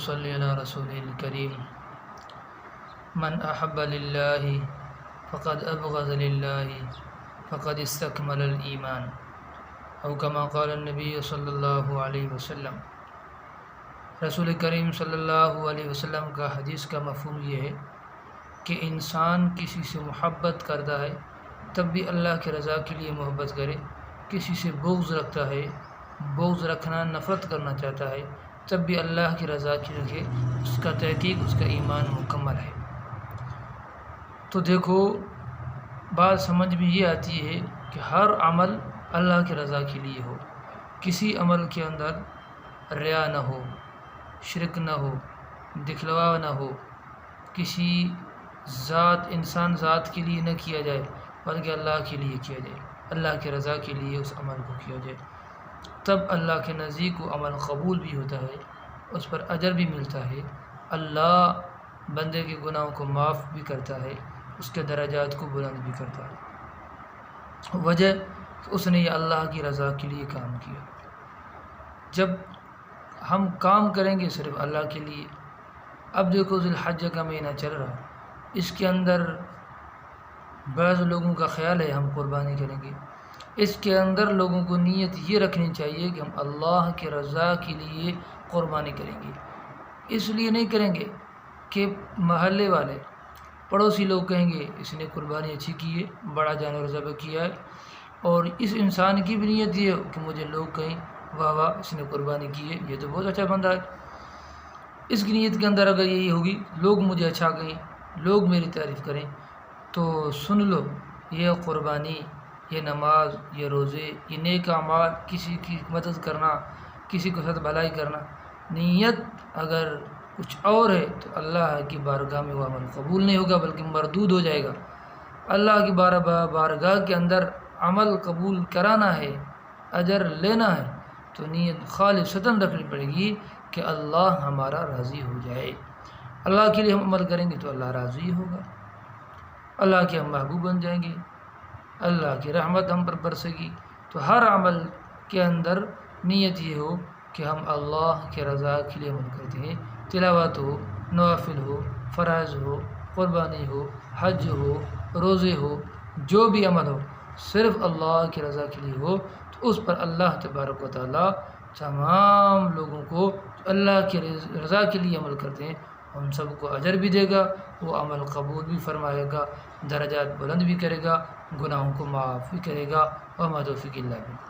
نصلي على رسوله الكريم من أحب لله فقد أبغض لله فقد استكمل الإيمان او كما قال النبی صلی اللہ علیہ وسلم۔ رسول کریم صلی اللہ علیہ وسلم کا حدیث کا مفہوم یہ ہے کہ انسان کسی سے محبت کرتا ہے تب بھی اللہ کی رضا کے لیے محبت کرے، کسی سے بغض رکھتا ہے، بغض رکھنا نفرت کرنا چاہتا ہے تب بھی اللہ کی رضا کی رکھے، اس کا تحقیق اس کا ایمان مکمل ہے۔ تو دیکھو بات سمجھ میں یہ آتی ہے کہ ہر عمل اللہ کی رضا کے لیے ہو، کسی عمل کے اندر ریا نہ ہو، شرک نہ ہو، دکھلوا نہ ہو، کسی انسان ذات کے لیے نہ کیا جائے بلکہ اللہ کے لیے کیا جائے، اللہ کی رضا کے لیے اس عمل کو کیا جائے، تب اللہ کے نزدیک وہ عمل قبول بھی ہوتا ہے، اس پر اجر بھی ملتا ہے، اللہ بندے کے گناہوں کو معاف بھی کرتا ہے، اس کے درجات کو بلند بھی کرتا ہے۔ وجہ کہ اس نے یہ اللہ کی رضا کے لیے کام کیا۔ جب ہم کام کریں گے صرف اللہ کے لیے، اب دیکھو ذی الحجہ کا مہینہ چل رہا، اس کے اندر بعض لوگوں کا خیال ہے ہم قربانی کریں گے، اس کے اندر لوگوں کو نیت یہ رکھنی چاہیے کہ ہم اللہ کی رضا کے لیے قربانی کریں گے، اس لیے نہیں کریں گے کہ محلے والے پڑوسی لوگ کہیں گے اس نے قربانی اچھی کی ہے، بڑا جانور ذبح کیا ہے، اور اس انسان کی بھی نیت یہ ہے کہ مجھے لوگ کہیں واہ واہ اس نے قربانی کی ہے، یہ تو بہت اچھا بندہ ہے۔ اس کی نیت کے اندر اگر یہی ہوگی لوگ مجھے اچھا کہیں، لوگ میری تعریف کریں، تو سن لو یہ قربانی، یہ نماز، یہ روزے، یہ نیک اعمال، کسی کی مدد کرنا، کسی کو ساتھ بھلائی کرنا، نیت اگر کچھ اور ہے تو اللہ کی بارگاہ میں وہ عمل قبول نہیں ہوگا بلکہ مردود ہو جائے گا۔ اللہ کی بارگاہ کے اندر عمل قبول کرانا ہے، اجر لینا ہے تو نیت خالصتاً رکھنی پڑے گی کہ اللہ ہمارا راضی ہو جائے۔ اللہ کے لیے ہم عمل کریں گے تو اللہ راضی ہوگا، اللہ کے ہم محبوب بن جائیں گے، اللہ کی رحمت ہم پر برسے گی۔ تو ہر عمل کے اندر نیت یہ ہو کہ ہم اللہ کے رضا کے لیے عمل کرتے ہیں، تلاوت ہو، نوافل ہو، فرائض ہو، قربانی ہو، حج ہو، روزے ہو، جو بھی عمل ہو صرف اللہ کی رضا کے لیے ہو تو اس پر اللہ تبارک و تعالیٰ تمام لوگوں کو جو اللہ کی رضا کے لیے عمل کرتے ہیں ان سب کو اجر بھی دے گا، وہ عمل قبول بھی فرمائے گا، درجات بلند بھی کرے گا، گناہوں کو معاف بھی کرے گا۔ وما توفیق الا باللہ۔